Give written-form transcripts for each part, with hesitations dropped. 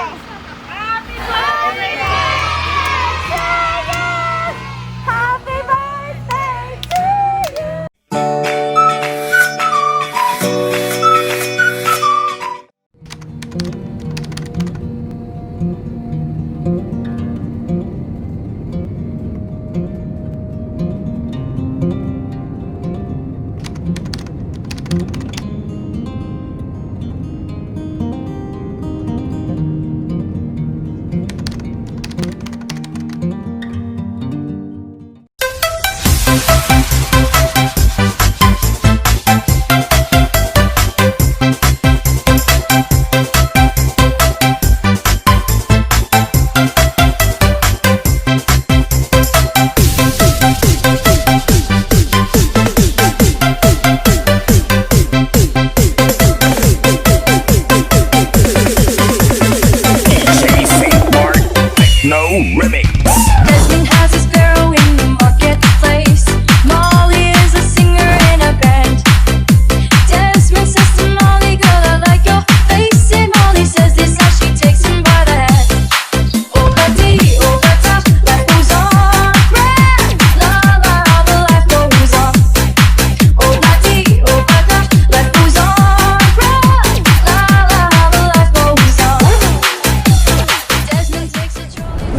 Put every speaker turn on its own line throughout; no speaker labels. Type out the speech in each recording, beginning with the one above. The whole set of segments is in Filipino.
Happy birthday to you! Happy birthday to you!
No remix.
Desmond has his sparrow in the marketplace. Molly is a singer in a band. Desmond says to Molly, girl, I like your face. And Molly says this as she takes him by the hand. Over D, over top, life goes on. Grand, la la, the life goes on. Over D, over top, life goes on. Grand, la la, the life goes on. Desmond takes a trolley.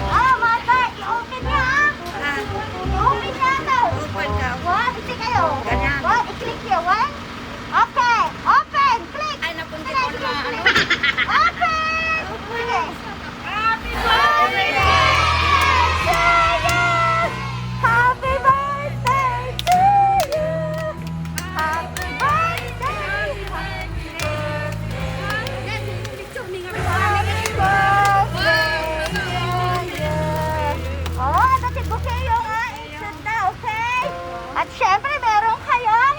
Ah, mata! I-open niya ah! I-open niya ito!
Open daw.
One, hindi kayo!
Ganyan.
One, i-click niyo. One, open! Open! Click!
Ay, napunti
Click,
ko
click,
na ano.
click. Open! Sige.
Happy
Happy Happy birthday to you! Happy birthday! Happy birthday to you! Oh, ano si Bouquet yung insert na, okay? At syempre, meron kayong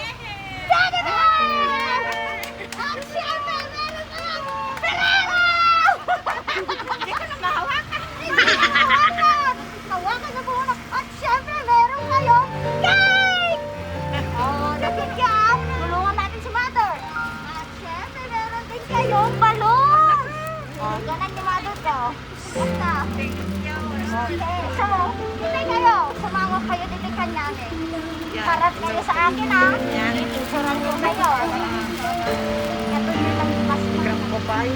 Teddy Bear! At syempre, meron kayong Ferrero! Hindi ko na mahawakan! Hindi ko na mahawakan! Hawakan na muna! At syempre, meron kayong cake! Oh, nakikyan! Tulungan natin si Mother! At syempre, meron din kayong balloon! Oh, ganan ni Mother ko. Basta. Okay, so, hindi kayo. Sumama kayo dito kanyamin. Harap kayo sa akin, ha? Itusuran ko kayo. Ito yun lang mas
Kupay.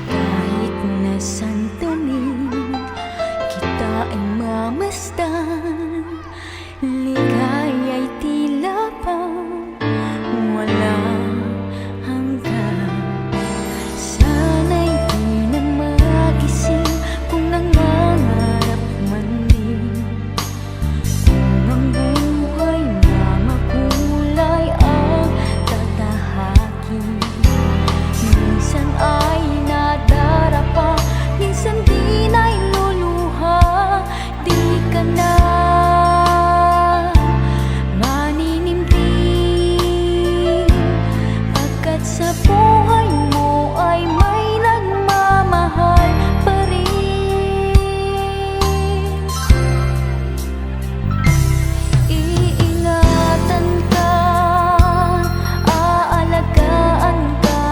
Kahit nasan tumingin, kita ay mamasdan. Ligaya'y tila pa walang hanggan. Sana'y di na magising kung nangangarap man din. Kung ang buhay na makulay ang tatahakin. Minsan ay nadarapa, minsan din ay luluha. Di ka na maninindig, pagkat sa buhay mo ay may nagmamahal pa rin. Iingatan ka, aalagaan ka.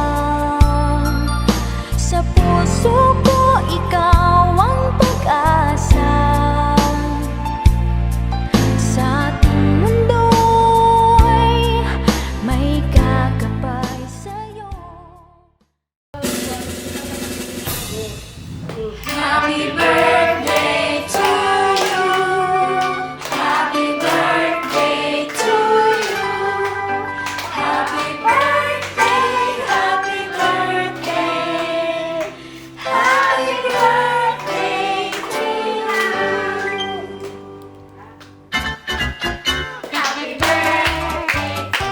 Sa puso ko, ikaw ang pag-asa. Sa ating mundo'y may kakapay sa'yo. Happy birthday to you. Happy birthday to you. Happy birthday, happy birthday. Happy birthday to you. Happy birthday to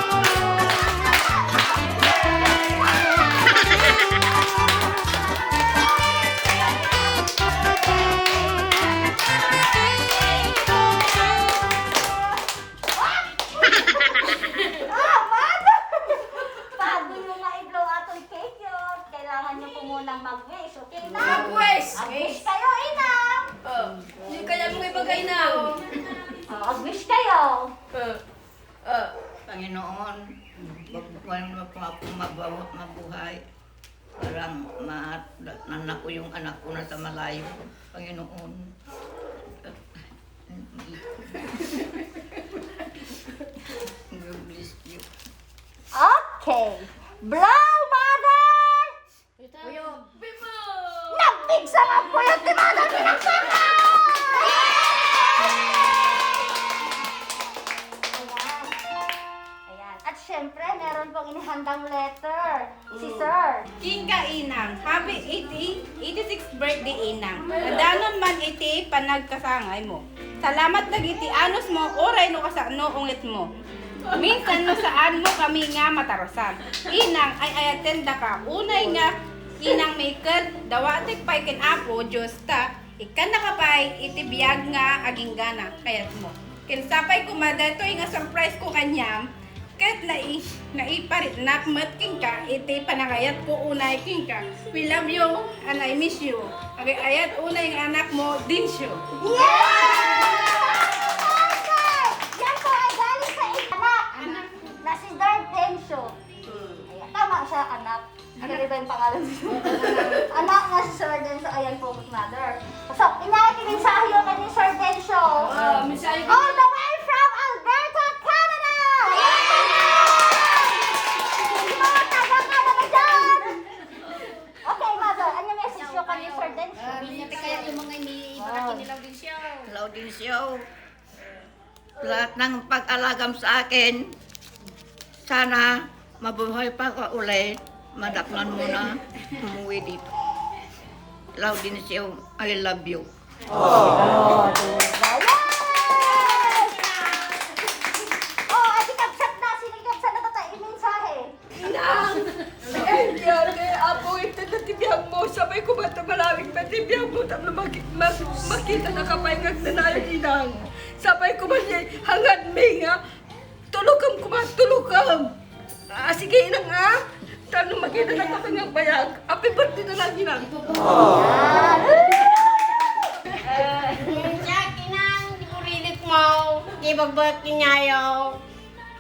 Bago nyo ma-blow atong cake yun, kailangan nyo po munang mag-wish, okay na?
Mag-wish!
Mag-wish kayo, inang!
Hindi kaya mo ibagay na.
Mag-wish kayo.
Panginoon, wag mo po ako mabuhay. Parang nanak ko yung anak ko na sa malayo. Panginoon. God bless you.
Okay. Blow, mother! Nabigsa nga po yung tinatang pinagsakan! Ayan. At syempre, meron pong inihandang letter. Si Sir.
King ka inang, happy 86th birthday inang. Nadanon man iti panagkasangay mo. Salamat dagiti anos mo, oray no kasano ungit mo. Minsan no saan mo kami nga matarosan. Inang ay ayatenda ka. Unay nga inang maker, dawatik pay ken apo, Diyos ta. Ikan nakapay, iti biyag nga aging gana, kayat mo. Kinsapay kumadetoy nga surprise ko kanyam. Kahit naiparit nakmat king ka, iti panangayat ko unay king ka. We love you and I miss you. Agay ayat unay nga anak mo, Dinsyo.
Yeah! Okay! Yan po ay galing sa anak. Na si Darth Densyo. Ayan. Tama siya, anak. Ano ba yung pangalan niya? Anak nga si Sir Densyo. Ayan po, mother. So, inayakin din sa iyo kay Sir Densyo. All the way from Alberta, Canada! Yung mga taga-Canada dyan! Okay, mother. Ano yung message nyo kay Sir Densyo?
Kaya yung mga iniibakati nilaw din siya.
Laudencio, lahat ng pag-alagam sa akin, sana mabuhay pa ka ulit. Madaklan mo na umuwi dito. Laudencio, I love you.
Oh, ay kapsat na. Sinikapsat na tayo mensahe.
Kaya apo ito na tibiyang mo. Sabay ko ba ito malamig na tibiyang mo. Tapos makita na kapayngag na na yung inang. Sabay ko ba niya hangad may nga. Tulukam ko ba? Tulukam. Sige inang Tano makita na kapayngag bayag. Happy birthday na lang inang.
Siya, kinang, di ko rilit mo. Di bagbot kinyayo.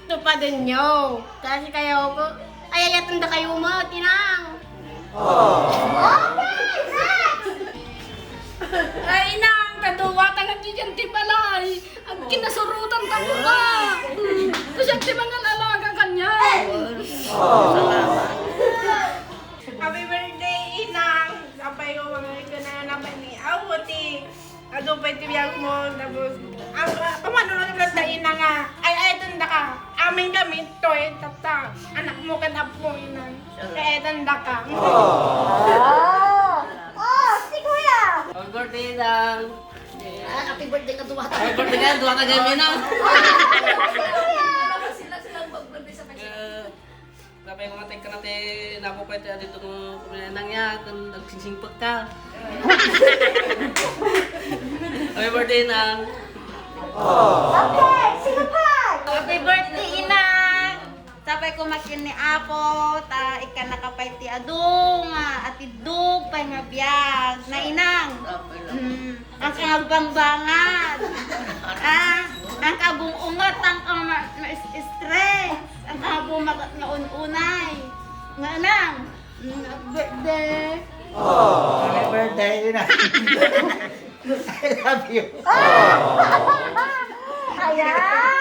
Tupadin nyo. Kasi kayo ko, ayayatan da kayo mo, tinang. Ay, inang, kaduwatan at diyan ti balay. Ang kinasurutan ta mo ka. Kasi ti mga lalaga kanya. Happy birthday, inang. Sabay ko mga gananapan ni Awoti. Ano pa iti biyag mo, tapos, pamanunod lang na ina nga, ay tanda ka, aming gamit to tata, anak mo kan apo inang, ay tanda ka.
Oh, si Kuya.
Happy birthday lang.
Happy birthday ka duwa.
Happy birthday ka, duwa ka ganyan na. Kapag mga take ka natin, napapay tayo dito kung kuminanang niya, kung nagsingsingpag ka. Happy birthday na.
Okay, sino pa?
Happy birthday, inang! Sabay ko makin ni Apo, ta ikan nakapay ti adong, at idug pay nga biyag, na inang. Ang kagbangbangan. Ang kabungungot, ang stress. Ang kabong magununay. Nga inang. Birthday.
Happy birthday, Ina. I love you.
Ayan.